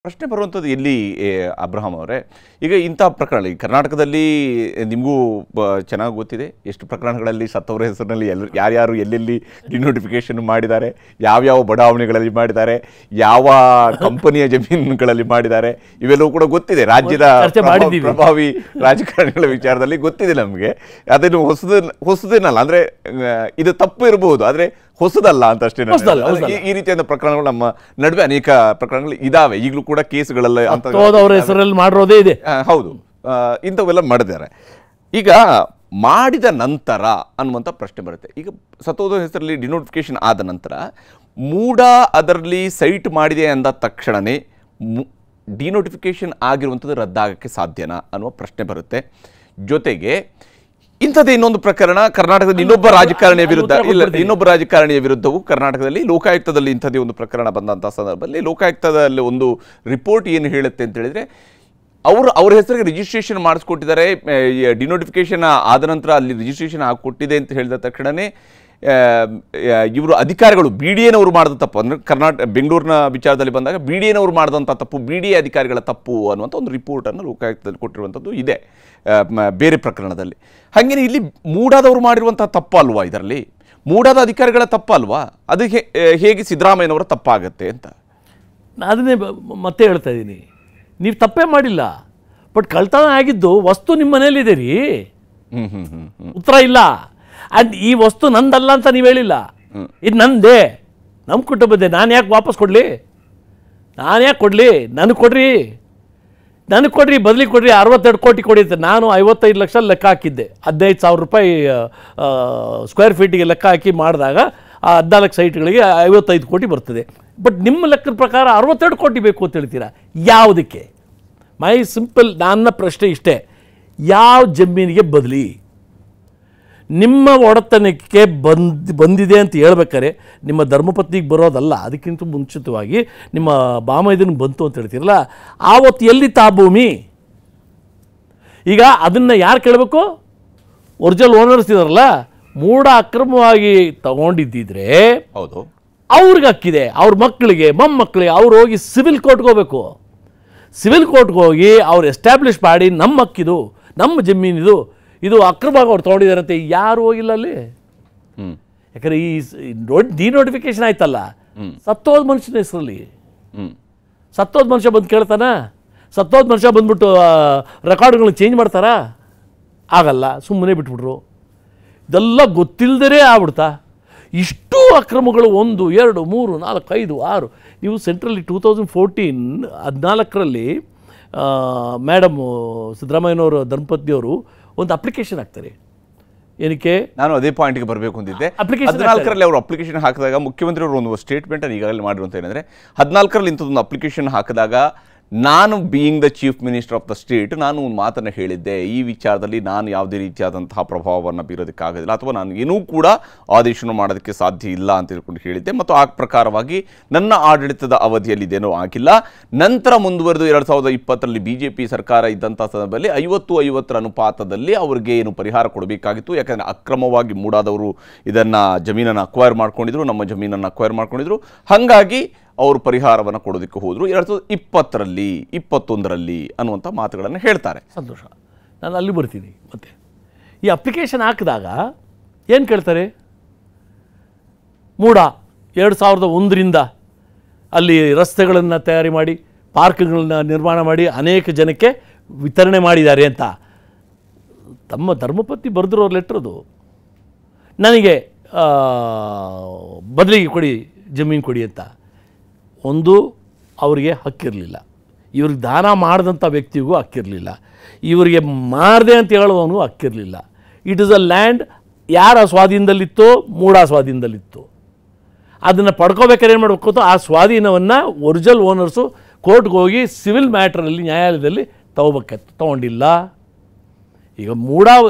ಪ್ರಶ್ನೆ ಬರುವಂಥದ್ದು ಎಲ್ಲಿ ಅಬ್ರಹಾಂ ಅವರೇ, ಈಗ ಇಂಥ ಪ್ರಕರಣ ಈ ಕರ್ನಾಟಕದಲ್ಲಿ ನಿಮಗೂ ಚೆನ್ನಾಗಿ ಗೊತ್ತಿದೆ ಎಷ್ಟು ಪ್ರಕರಣಗಳಲ್ಲಿ ಸತ್ತವರ ಹೆಸರಿನಲ್ಲಿ ಯಾರ್ಯಾರು ಎಲ್ಲೆಲ್ಲಿ ಡಿನೋಟಿಫಿಕೇಶನ್ ಮಾಡಿದ್ದಾರೆ, ಯಾವ್ಯಾವ ಬಡಾವಣೆಗಳಲ್ಲಿ ಮಾಡಿದ್ದಾರೆ, ಯಾವ ಕಂಪನಿಯ ಜಮೀನುಗಳಲ್ಲಿ ಮಾಡಿದ್ದಾರೆ, ಇವೆಲ್ಲವೂ ಕೂಡ ಗೊತ್ತಿದೆ. ರಾಜ್ಯದ ಪ್ರಭಾವಿ ರಾಜಕಾರಣಿಗಳ ವಿಚಾರದಲ್ಲಿ ಗೊತ್ತಿದೆ ನಮಗೆ. ಅದನ್ನು ಹೊಸದೇನಲ್ಲ, ಅಂದರೆ ಇದು ತಪ್ಪು ಇರಬಹುದು, ಆದರೆ ಹೊಸದಲ್ಲ ಅಂತ ಅಷ್ಟೇ. ಈ ರೀತಿಯಾದ ಪ್ರಕರಣಗಳು ನಮ್ಮ ನಡುವೆ ಅನೇಕ ಪ್ರಕರಣಗಳು ಇದಾವೆ, ಈಗಲೂ ಕೂಡ ಕೇಸ್ಗಳೆಲ್ಲ ಹೆಸರಲ್ಲಿ ಮಾಡಿರೋದೇ ಇದೆ. ಹೌದು, ಇಂಥವೆಲ್ಲ ಮಾಡಿದ್ದಾರೆ. ಈಗ ಮಾಡಿದ ನಂತರ ಅನ್ನುವಂಥ ಪ್ರಶ್ನೆ ಬರುತ್ತೆ. ಈಗ ಸತ್ತೋದ ಹೆಸರಲ್ಲಿ ಡಿನೋಟಿಫಿಕೇಶನ್ ಆದ ನಂತರ ಮೂಡ ಅದರಲ್ಲಿ ಸೈಟ್ ಮಾಡಿದೆ ಅಂದ ತಕ್ಷಣವೇ ಡಿನೋಟಿಫಿಕೇಶನ್ ಆಗಿರುವಂಥದ್ದು ರದ್ದಾಗಕ್ಕೆ ಸಾಧ್ಯನಾ ಅನ್ನುವ ಪ್ರಶ್ನೆ ಬರುತ್ತೆ. ಜೊತೆಗೆ ಇಂಥದ್ದೇ ಇನ್ನೊಂದು ಪ್ರಕರಣ ಕರ್ನಾಟಕದ ಇನ್ನೊಬ್ಬ ರಾಜಕಾರಣಿಯ ವಿರುದ್ಧವೂ ಕರ್ನಾಟಕದಲ್ಲಿ ಲೋಕಾಯುಕ್ತದಲ್ಲಿ ಇಂಥದ್ದೇ ಒಂದು ಪ್ರಕರಣ ಬಂದಂಥ ಸಂದರ್ಭದಲ್ಲಿ ಲೋಕಾಯುಕ್ತದಲ್ಲಿ ಒಂದು ರಿಪೋರ್ಟ್ ಏನು ಹೇಳುತ್ತೆ ಅಂತ ಹೇಳಿದ್ರೆ, ಅವ್ರ ಹೆಸರಿಗೆ ರಿಜಿಸ್ಟ್ರೇಷನ್ ಮಾಡಿಸ್ಕೊಟ್ಟಿದ್ದಾರೆ, ಡಿನೋಟಿಫಿಕೇಶನ್ ಆದ ನಂತರ ಅಲ್ಲಿ ರಿಜಿಸ್ಟ್ರೇಷನ್ ಆಗಿಕೊಟ್ಟಿದೆ ಅಂತ ಹೇಳಿದ ತಕ್ಷಣವೇ ಇವರು ಅಧಿಕಾರಿಗಳು BDAನವರು ಮಾಡಿದ ತಪ್ಪು, ಅಂದರೆ ಬೆಂಗಳೂರಿನ ವಿಚಾರದಲ್ಲಿ ಬಂದಾಗ BDAನವರು ಮಾಡಿದಂಥ ತಪ್ಪು, BDA ಅಧಿಕಾರಿಗಳ ತಪ್ಪು ಅನ್ನುವಂಥ ಒಂದು ರಿಪೋರ್ಟನ್ನು ಲೋಕಾಯುಕ್ತದಲ್ಲಿ ಕೊಟ್ಟಿರುವಂಥದ್ದು ಇದೆ ಬೇರೆ ಪ್ರಕರಣದಲ್ಲಿ. ಹಾಗೇನೆ ಇಲ್ಲಿ ಮೂಡಾದವರು ಮಾಡಿರುವಂಥ ತಪ್ಪು ಅಲ್ವಾ, ಇದರಲ್ಲಿ ಮೂಡಾದ ಅಧಿಕಾರಿಗಳ ತಪ್ಪು ಅಲ್ವಾ, ಅದು ಹೇಗೆ ಸಿದ್ದರಾಮಯ್ಯನವರ ತಪ್ಪಾಗತ್ತೆ ಅಂತ ಅದನ್ನೇ ಮತ್ತೆ ಹೇಳ್ತಾ ಇದ್ದೀನಿ. ನೀವು ತಪ್ಪೇ ಮಾಡಿಲ್ಲ, ಬಟ್ ಕಳ್ತನ ಆಗಿದ್ದು ವಸ್ತು ನಿಮ್ಮ ಮನೇಲಿದೆ ರೀ, ಉತ್ತರ ಇಲ್ಲ. ಆ್ಯಂಡ್ ಈ ವಸ್ತು ನಂದಲ್ಲ ಅಂತ ನೀವು ಹೇಳಿಲ್ಲ, ಇದು ನಂದೇ, ನಮ್ಮ ಕುಟುಂಬದ್ದೇ, ನಾನು ಯಾಕೆ ವಾಪಸ್ ಕೊಡಲಿ, ನನಗೆ ಕೊಡ್ರಿ ಬದಲಿಗೆ ಕೊಡ್ರಿ, 62 ಕೋಟಿ ಕೊಡಿ ಅಂತ. ನಾನು 55 ಲಕ್ಷ ಲೆಕ್ಕ ಹಾಕಿದ್ದೆ, 15,000 ರೂಪಾಯಿ ಸ್ಕ್ವೇರ್ ಫೀಟಿಗೆ ಲೆಕ್ಕ ಹಾಕಿ ಮಾಡಿದಾಗ 14 ಸೈಟ್ಗಳಿಗೆ 55 ಕೋಟಿ ಬರ್ತದೆ. ಬಟ್ ನಿಮ್ಮ ಲೆಕ್ಕದ ಪ್ರಕಾರ 62 ಕೋಟಿ ಬೇಕು ಅಂತ ಹೇಳ್ತೀರಾ, ಯಾವುದಕ್ಕೆ? ಮೈ ಸಿಂಪಲ್ ನನ್ನ ಪ್ರಶ್ನೆ ಇಷ್ಟೇ, ಯಾವ ಜಮೀನಿಗೆ ಬದಲಿ? ನಿಮ್ಮ ಒಡೆತನಕ್ಕೆ ಬಂದಿದೆ ಅಂತ ಹೇಳ್ಬೇಕಾರೆ ನಿಮ್ಮ ಧರ್ಮಪತ್ನಿಗೆ ಬರೋದಲ್ಲ, ಅದಕ್ಕಿಂತ ಮುಂಚಿತವಾಗಿ ನಿಮ್ಮ ಬಾಮೈದನಿಗೆ ಬಂತು ಅಂತ ಹೇಳ್ತೀರಲ್ಲ, ಆವತ್ತು ಎಲ್ಲಿತ್ತು ಆ ಭೂಮಿ? ಈಗ ಅದನ್ನು ಯಾರು ಕೇಳಬೇಕು? ಒರಿಜಿನಲ್ ಓನರ್ಸ್ ಇದಾರಲ್ಲ, ಮೂಡ ಅಕ್ರಮವಾಗಿ ತಗೊಂಡಿದ್ದಿದ್ರೆ ಹೌದು, ಅವ್ರಿಗೆ ಹಕ್ಕಿದೆ, ಅವ್ರ ಮಕ್ಕಳಿಗೆ ಮೊಮ್ಮಕ್ಕಳಿಗೆ. ಅವ್ರು ಹೋಗಿ ಸಿವಿಲ್ ಕೋರ್ಟ್ಗೆ ಹೋಗಬೇಕು, ಸಿವಿಲ್ ಕೋರ್ಟ್ಗೆ ಹೋಗಿ ಅವ್ರು ಎಸ್ಟಾಬ್ಲಿಷ್ ಮಾಡಿ ನಮ್ಮ ಹಕ್ಕಿದು, ನಮ್ಮ ಜಮೀನಿದು, ಇದು ಅಕ್ರಮವಾಗಿ ಅವ್ರು ತೊಗೊಂಡಿದ್ದಾರೆ ಅಂತ ಯಾರು ಹೋಗಿಲ್ಲ ಅಲ್ಲಿ. ಯಾಕಂದರೆ ಈ ಡಿನೋಟಿಫಿಕೇಶನ್ ಆಯ್ತಲ್ಲ, ಸತ್ತೋದ ಮನುಷ್ಯನ ಹೆಸರಲ್ಲಿ. ಸತ್ತೋದ ಮನುಷ್ಯ ಬಂದು ಕೇಳ್ತಾನ? ಸತ್ತೋದ ಮನುಷ್ಯ ಬಂದ್ಬಿಟ್ಟು ರೆಕಾರ್ಡ್ಗಳನ್ನ ಚೇಂಜ್ ಮಾಡ್ತಾರಾ? ಆಗಲ್ಲ, ಸುಮ್ಮನೆ ಬಿಟ್ಬಿಟ್ರು. ಇದೆಲ್ಲ ಗೊತ್ತಿಲ್ಲದೇ ಆಗ್ಬಿಡ್ತಾ? ಇಷ್ಟು ಅಕ್ರಮಗಳು 1, 2, 3, 4, 5, 6. ನೀವು ಸೆಂಟ್ರಲ್ಲಿ 2014ರಲ್ಲಿ ಮೇಡಮ್ ಸಿದ್ದರಾಮಯ್ಯನವರು ದಂಪತಿಯವರು ಒಂದು ಅಪ್ಲಿಕೇಶನ್ ಹಾಕ್ತಾರೆ. ಏನಕ್ಕೆ? ನಾನು ಅದೇ ಪಾಯಿಂಟ್ಗೆ ಬರಬೇಕು ಅಂತಿದ್ದೆ. 14ರಲ್ಲಿ ಅವರು ಅಪ್ಲಿಕೇಶನ್ ಹಾಕಿದಾಗ ಮುಖ್ಯಮಂತ್ರಿಯವರು ಒಂದು ಸ್ಟೇಟ್ಮೆಂಟನ್ನು ಈಗಾಗಲೇ ಮಾಡಿರುವಂಥ ಏನಂದರೆ, 14ರಲ್ಲಿ ಇಂಥದ್ದೊಂದು ಅಪ್ಲಿಕೇಶನ್ ಹಾಕಿದಾಗ ನಾನು being the chief minister of the state ನಾನು ಒಂದು ಮಾತನ್ನು ಹೇಳಿದ್ದೆ, ಈ ವಿಚಾರದಲ್ಲಿ ನಾನು ಯಾವುದೇ ರೀತಿಯಾದಂತಹ ಪ್ರಭಾವವನ್ನು ಬೀರೋದಕ್ಕಾಗೋದಿಲ್ಲ ಅಥವಾ ನಾನು ಏನೂ ಕೂಡ ಆದೇಶನ ಮಾಡೋದಕ್ಕೆ ಸಾಧ್ಯ ಇಲ್ಲ ಅಂತ ತಿಳ್ಕೊಂಡು ಹೇಳಿದ್ದೆ. ಮತ್ತು ಆ ಪ್ರಕಾರವಾಗಿ ನನ್ನ ಆಡಳಿತದ ಅವಧಿಯಲ್ಲಿದೇನೋ ಆಗಿಲ್ಲ. ನಂತರ ಮುಂದುವರೆದು 2020ರಲ್ಲಿ BJP ಸರ್ಕಾರ ಇದ್ದಂಥ ಸಂದರ್ಭದಲ್ಲಿ 50-50 ಅನುಪಾತದಲ್ಲಿ ಅವ್ರಿಗೆ ಏನು ಪರಿಹಾರ ಕೊಡಬೇಕಾಗಿತ್ತು. ಯಾಕಂದರೆ ಅಕ್ರಮವಾಗಿ ಮೂಡಾದವರು ಇದನ್ನು ಜಮೀನನ್ನು ಅಕ್ವೈರ್ ಮಾಡ್ಕೊಂಡಿದ್ರು, ನಮ್ಮ ಜಮೀನನ್ನು ಅಕ್ವೈರ್ ಮಾಡ್ಕೊಂಡಿದ್ರು. ಹಾಗಾಗಿ ಅವರು ಪರಿಹಾರವನ್ನು ಕೊಡೋದಕ್ಕೆ ಹೋದರು 2020ರಲ್ಲಿ 21ರಲ್ಲಿ ಅನ್ನುವಂಥ ಮಾತುಗಳನ್ನು ಹೇಳ್ತಾರೆ. ಸಂತೋಷ, ನಾನು ಅಲ್ಲಿ ಬರ್ತೀನಿ. ಮತ್ತೆ ಈ ಅಪ್ಲಿಕೇಶನ್ ಹಾಕಿದಾಗ ಏನು ಕೇಳ್ತಾರೆ? ಮೂಡ 2001ರಿಂದ ಅಲ್ಲಿ ರಸ್ತೆಗಳನ್ನು ತಯಾರಿ ಮಾಡಿ, ಪಾರ್ಕ್ಗಳನ್ನ ನಿರ್ಮಾಣ ಮಾಡಿ ಅನೇಕ ಜನಕ್ಕೆ ವಿತರಣೆ ಮಾಡಿದ್ದಾರೆ ಅಂತ ತಮ್ಮ ಧರ್ಮಪತ್ನಿ ಬರೆದಿರೋ ಲೆಟ್ರದು. ನನಗೆ ಬದಲಿಗೆ ಕೊಡಿ, ಜಮೀನು ಕೊಡಿ ಅಂತ. ಒಂದು, ಅವರಿಗೆ ಹಕ್ಕಿರಲಿಲ್ಲ, ಇವ್ರಿಗೆ ದಾನ ಮಾಡಿದಂಥ ವ್ಯಕ್ತಿಗೂ ಹಕ್ಕಿರಲಿಲ್ಲ, ಇವರಿಗೆ ಮಾರದೆ ಅಂತ ಹೇಳೋವನು ಹಕ್ಕಿರಲಿಲ್ಲ. ಇಟ್ ಇಸ್ ಅ ಲ್ಯಾಂಡ್ ಯಾರ ಸ್ವಾಧೀನದಲ್ಲಿತ್ತೋ, ಮೂಡ ಸ್ವಾಧೀನದಲ್ಲಿತ್ತು. ಅದನ್ನು ಪಡ್ಕೋಬೇಕಾದ್ರೆ ಏನು ಮಾಡಬೇಕು? ಆ ಸ್ವಾಧೀನವನ್ನು ಒರಿಜಿನಲ್ ಓನರ್ಸು ಕೋರ್ಟ್ಗೆ ಹೋಗಿ ಸಿವಿಲ್ ಮ್ಯಾಟ್ರಲ್ಲಿ ನ್ಯಾಯಾಲಯದಲ್ಲಿ ತಗೋಬೇಕಿತ್ತು, ತೊಗೊಂಡಿಲ್ಲ. ಈಗ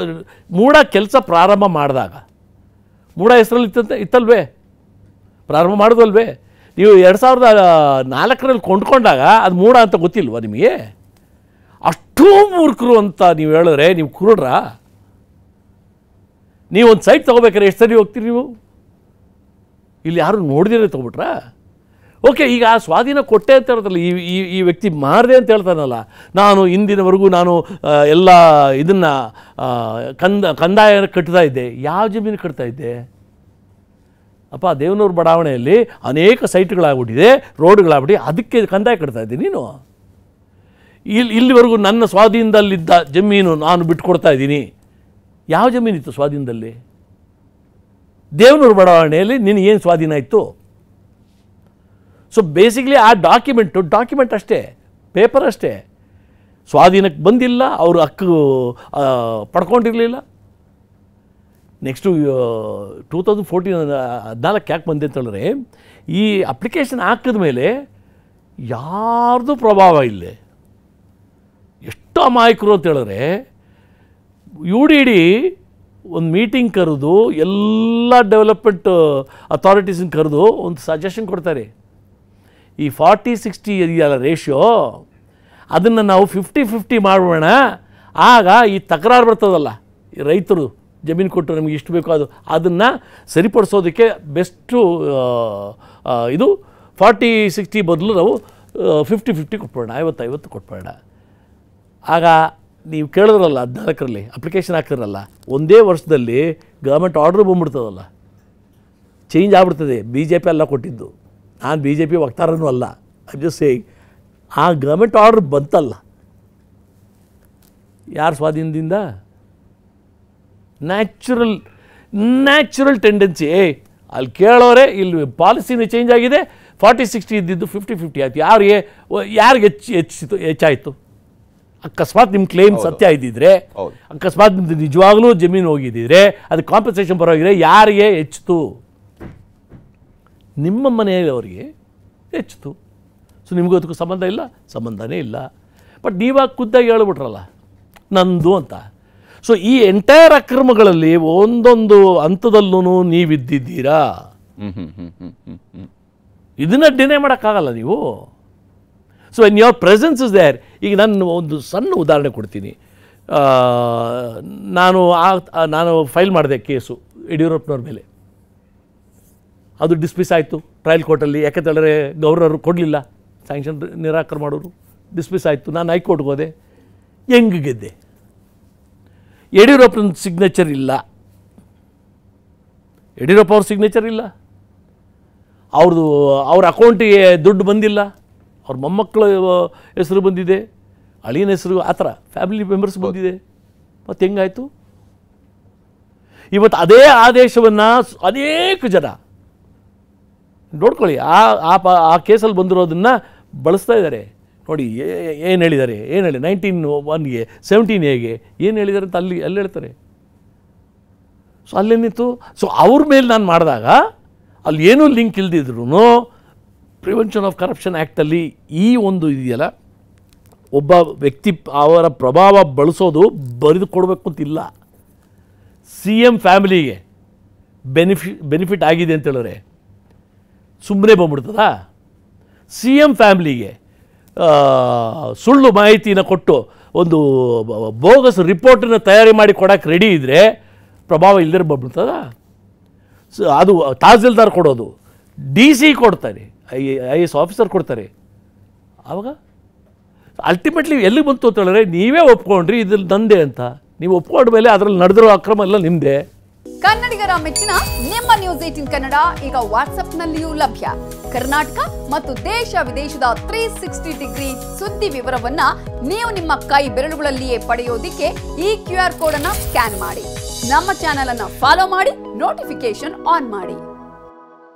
ಮೂಡ ಕೆಲಸ ಪ್ರಾರಂಭ ಮಾಡಿದಾಗ ಮೂಡ ಹೆಸರಲ್ಲಿ ಇತ್ತಲ್ವೇ, ಪ್ರಾರಂಭ ಮಾಡಿದ್ವಲ್ವೇ? ನೀವು 2004ರಲ್ಲಿ ಕೊಂಡ್ಕೊಂಡಾಗ ಅದು ಮೂಡ ಅಂತ ಗೊತ್ತಿಲ್ವ ನಿಮಗೆ? ಅಷ್ಟೂ ಮೂರ್ಖರು ಅಂತ ನೀವು ಹೇಳಿದ್ರೆ ನೀವು ಕುರುಡ್ರ? ನೀವು ಒಂದು ಸೈಟ್ ತೊಗೋಬೇಕಾದ್ರೆ ಎಷ್ಟು ಸರಿ ಹೋಗ್ತೀರಿ ನೀವು? ಇಲ್ಲಿ ಯಾರು ನೋಡಿದ್ರೆ ತೊಗೊಬಿಟ್ರಾ? ಓಕೆ, ಈಗ ಆ ಸ್ವಾಧೀನ ಕೊಟ್ಟೆ ಅಂತ ಹೇಳ್ತಾರಲ್ಲ, ಈ ವ್ಯಕ್ತಿ ಮಾರದೆ ಅಂತ ಹೇಳ್ತಾನಲ್ಲ, ನಾನು ಇಂದಿನವರೆಗೂ ನಾನು ಎಲ್ಲ ಇದನ್ನು ಕಂದಾಯ ಕಟ್ತಾ ಇದ್ದೆ. ಯಾವ ಜಮೀನು ಕಟ್ತಾ ಇದ್ದೆ ಅಪ್ಪ? ದೇವನೂರು ಬಡಾವಣೆಯಲ್ಲಿ ಅನೇಕ ಸೈಟ್ಗಳಾಗ್ಬಿಟ್ಟಿದೆ, ರೋಡ್ಗಳಾಗ್ಬಿಟ್ಟು, ಅದಕ್ಕೆ ಕಂದಾಯ ಕಟ್ತಾ ಇದ್ದೆ ನೀನು. ಇಲ್ಲಿವರೆಗೂ ನನ್ನ ಸ್ವಾಧೀನದಲ್ಲಿದ್ದ ಜಮೀನು ನಾನು ಬಿಟ್ಕೊಡ್ತಾ ಇದ್ದೀನಿ. ಯಾವ ಜಮೀನಿತ್ತು ಸ್ವಾಧೀನದಲ್ಲಿ? ದೇವನೂರು ಬಡಾವಣೆಯಲ್ಲಿ ನಿನಗೇನು ಸ್ವಾಧೀನ ಇತ್ತು? ಸೊ ಬೇಸಿಕ್ಲಿ ಆ ಡಾಕ್ಯುಮೆಂಟ್ ಅಷ್ಟೇ, ಪೇಪರ್ ಅಷ್ಟೇ. ಸ್ವಾಧೀನಕ್ಕೆ ಬಂದಿಲ್ಲ, ಅವರು ಹಕ್ಕು ಪಡ್ಕೊಂಡಿರಲಿಲ್ಲ. ನೆಕ್ಸ್ಟು 2014 ಯಾಕೆ ಬಂದೆ ಅಂತ ಹೇಳಿದ್ರೆ, ಈ ಅಪ್ಲಿಕೇಶನ್ ಹಾಕಿದ ಮೇಲೆ ಯಾರ್ದು ಪ್ರಭಾವ ಇಲ್ಲೇ. ಎಷ್ಟು ಅಮಾಯಕರು ಅಂತ ಹೇಳಿದ್ರೆ, UDD ಒಂದು ಮೀಟಿಂಗ್ ಕರೆದು ಎಲ್ಲ ಡೆವಲಪ್ಮೆಂಟ್ ಅಥಾರಿಟೀಸನ್ನ ಕರೆದು ಒಂದು ಸಜೆಷನ್ ಕೊಡ್ತಾರೆ. ಈ 40-60 ಇದೆಯಲ್ಲ ರೇಷಿಯೋ, ಅದನ್ನು ನಾವು 50-50 ಮಾಡೋಣ. ಆಗ ಈ ತಕರಾರು ಬರ್ತದಲ್ಲ, ಈ ರೈತರು ಜಮೀನು ಕೊಟ್ಟು ನಮಗೆ ಇಷ್ಟು ಬೇಕೋ ಅದನ್ನು ಸರಿಪಡಿಸೋದಕ್ಕೆ ಬೆಸ್ಟು ಇದು 40-60 ಬದಲು ನಾವು 50-50 ಕೊಟ್ಬಿಡೋಣ, 50-50 ಕೊಟ್ಬಿಡೋಣ. ಆಗ ನೀವು ಕೇಳಿದ್ರಲ್ಲ 14ರಲ್ಲಿ ಅಪ್ಲಿಕೇಶನ್ ಹಾಕಿದ್ರಲ್ಲ, ಒಂದೇ ವರ್ಷದಲ್ಲಿ ಗೌರ್ಮೆಂಟ್ ಆರ್ಡ್ರ್ ಬಂದ್ಬಿಡ್ತದಲ್ಲ, ಚೇಂಜ್ ಆಗ್ಬಿಡ್ತದೆ. BJP ಎಲ್ಲ ಕೊಟ್ಟಿದ್ದು, ನಾನು BJP ವಕ್ತಾರನೂ ಅಲ್ಲ, ಜಸ್ಟ್ ಸೇಯಿಂಗ್. ಆ ಗೌರ್ಮೆಂಟ್ ಆರ್ಡ್ರ್ ಬಂತಲ್ಲ, ಯಾರ ಸ್ವಾಧೀನದಿಂದ? Natural tendency. ಅಲ್ಲಿ ಕೇಳೋರೆ, ಇಲ್ಲಿ ಪಾಲಿಸಿನೇ ಚೇಂಜ್ ಆಗಿದೆ, 40-60 ಇದ್ದಿದ್ದು 50-50 ಆಯಿತು. ಯಾರಿಗೆ ಹೆಚ್ಚಾಯಿತು? ಅಕಸ್ಮಾತ್ ನಿಮ್ಮ ಕ್ಲೇಮ್ ಸತ್ಯ ಇದ್ದಿದ್ರೆ, ಅಕಸ್ಮಾತ್ ನಿಮ್ದು ನಿಜವಾಗ್ಲೂ ಜಮೀನು ಹೋಗಿದ್ದಿದ್ರೆ, ಅದು ಕಾಂಪನ್ಸೇಷನ್ ಪರವಾಗಿದ್ರೆ ಯಾರಿಗೆ ಹೆಚ್ಚಿತು? ನಿಮ್ಮ ಮನೆಯವರಿಗೆ ಹೆಚ್ಚಿತು. ಸೊ ನಿಮಗೂ ಅದಕ್ಕೂ ಸಂಬಂಧ ಇಲ್ಲ, ಸಂಬಂಧನೇ ಇಲ್ಲ. ಬಟ್ ನೀವಾಗ ಖುದ್ದಾಗಿ ಹೇಳ್ಬಿಟ್ರಲ್ಲ ನಂದು ಅಂತ. ಸೊ ಈ ಎಂಟೈರ್ ಅಕ್ರಮಗಳಲ್ಲಿ ಒಂದೊಂದು ಹಂತದಲ್ಲೂ ನೀವಿದ್ದಿದ್ದೀರಾ. ಇದನ್ನು ಡಿನೇ ಮಾಡೋಕ್ಕಾಗಲ್ಲ ನೀವು. So when your presence is there. ಈಗ ನಾನು ಒಂದು ಸಣ್ಣ ಉದಾಹರಣೆ ಕೊಡ್ತೀನಿ. ನಾನು ಫೈಲ್ ಮಾಡಿದೆ ಕೇಸು ಯಡಿಯೂರಪ್ಪನವ್ರ ಮೇಲೆ. ಅದು ಡಿಸ್ಮಿಸ್ ಆಯಿತು ಟ್ರಯಲ್ ಕೋರ್ಟಲ್ಲಿ. ಯಾಕೆಂತೇಳಿದ್ರೆ ಗವರ್ನರು ಕೊಡಲಿಲ್ಲ, ಸ್ಯಾಂಕ್ಷನ್ ನಿರಾಕರಣೆ ಮಾಡೋರು, ಡಿಸ್ಮಿಸ್ ಆಯಿತು. ನಾನು ಹೈಕೋರ್ಟ್ಗೆ ಹೋದೆ, ಹೆಂಗೆ ಗೆದ್ದೆ? ಯಡಿಯೂರಪ್ಪನ ಸಿಗ್ನೇಚರ್ ಇಲ್ಲ, ಯಡಿಯೂರಪ್ಪ ಅವ್ರ ಸಿಗ್ನೇಚರ್ ಇಲ್ಲ, ಅವ್ರ ಅಕೌಂಟಿಗೆ ದುಡ್ಡು ಬಂದಿಲ್ಲ, ಅವ್ರ ಮೊಮ್ಮಕ್ಕಳ ಹೆಸರು ಬಂದಿದೆ, ಅಳಿಯನ ಹೆಸರು, ಆ ಥರ ಫ್ಯಾಮಿಲಿ ಮೆಂಬರ್ಸ್ ಬಂದಿದೆ. ಮತ್ತು ಹೆಂಗಾಯಿತು? ಇವತ್ತು ಅದೇ ಆದೇಶವನ್ನು ಅನೇಕ ಜನ ನೋಡ್ಕೊಳ್ಳಿ, ಆ ಕೇಸಲ್ಲಿ ಬಂದಿರೋದನ್ನು ಬಳಸ್ತಾ ಇದ್ದಾರೆ. ನೋಡಿ ಏನು ಹೇಳಿದ್ದಾರೆ, 19(1)ಗೆ 17(a)ಗೆ ಏನು ಹೇಳಿದ್ದಾರೆ ಅಂತ ಅಲ್ಲಿ ಹೇಳ್ತಾರೆ. ಸೊ ಅಲ್ಲೇನಿತ್ತು? ಸೊ ಅವ್ರ ಮೇಲೆ ನಾನು ಮಾಡಿದಾಗ ಅಲ್ಲಿ ಏನೂ ಲಿಂಕ್ ಇಲ್ದಿದ್ರು ಪ್ರಿವೆನ್ಷನ್ ಆಫ್ ಕರಪ್ಷನ್ ಆ್ಯಕ್ಟಲ್ಲಿ ಈ ಒಂದು ಇದೆಯಲ್ಲ, ಒಬ್ಬ ವ್ಯಕ್ತಿ ಅವರ ಪ್ರಭಾವ ಬಳಸೋದು ಬರೆದು ಕೊಡಬೇಕು ಅಂತಿಲ್ಲ. CM ಫ್ಯಾಮಿಲಿಗೆ ಬೆನಿಫಿಟ್ ಆಗಿದೆ ಅಂತ ಹೇಳಿದ್ರೆ ಸುಮ್ಮನೆ ಬಂದ್ಬಿಡ್ತದಾ? CM ಫ್ಯಾಮಿಲಿಗೆ ಸುಳ್ಳು ಮಾಹಿತಿನ ಕೊಟ್ಟು ಒಂದು ಬೋಗಸ್ ರಿಪೋರ್ಟನ್ನು ತಯಾರಿ ಮಾಡಿ ಕೊಡೋಕ್ಕೆ ರೆಡಿ ಇದ್ದರೆ ಪ್ರಭಾವ ಇಲ್ಲದೇ ಬಂದ್ಬಿಡ್ತದ? ಸೊ ಅದು ತಹಸೀಲ್ದಾರ್ ಕೊಡೋದು, DC ಕೊಡ್ತಾರೆ, IAS ಆಫೀಸರ್ ಕೊಡ್ತಾರೆ. ಆವಾಗ ಅಲ್ಟಿಮೇಟ್ಲಿ ಎಲ್ಲಿಗೆ ಬಂತು ಅಂತ ಹೇಳಿದ್ರೆ, ನೀವೇ ಒಪ್ಕೊಂಡ್ರಿ ಇದ್ರಲ್ಲಿ ನಂದೇ ಅಂತ. ನೀವು ಒಪ್ಕೊಂಡ ಮೇಲೆ ಅದರಲ್ಲಿ ನಡೆದಿರೋ ಅಕ್ರಮ ಎಲ್ಲ ನಿಮ್ಮದೇ. ಕನ್ನಡಿಗರ ಮೆಚ್ಚಿನ ನಿಮ್ಮ ನ್ಯೂಸ್ 18 ಕನ್ನಡ ಈಗ ವಾಟ್ಸ್ಆಪ್ನಲ್ಲಿಯೂ ಲಭ್ಯ. ಕರ್ನಾಟಕ ಮತ್ತು ದೇಶ ವಿದೇಶದ 360 ಡಿಗ್ರಿ ಸುದ್ದಿ ವಿವರವನ್ನ ನೀವು ನಿಮ್ಮ ಕೈ ಬೆರಳುಗಳಲ್ಲಿಯೇ ಪಡೆಯೋದಿಕ್ಕೆ ಈ QR ಕೋಡ್ ಅನ್ನ ಸ್ಕ್ಯಾನ್ ಮಾಡಿ. ನಮ್ಮ ಚಾನೆಲ್ ಅನ್ನ ಫಾಲೋ ಮಾಡಿ, ನೋಟಿಫಿಕೇಶನ್ ಆನ್ ಮಾಡಿ.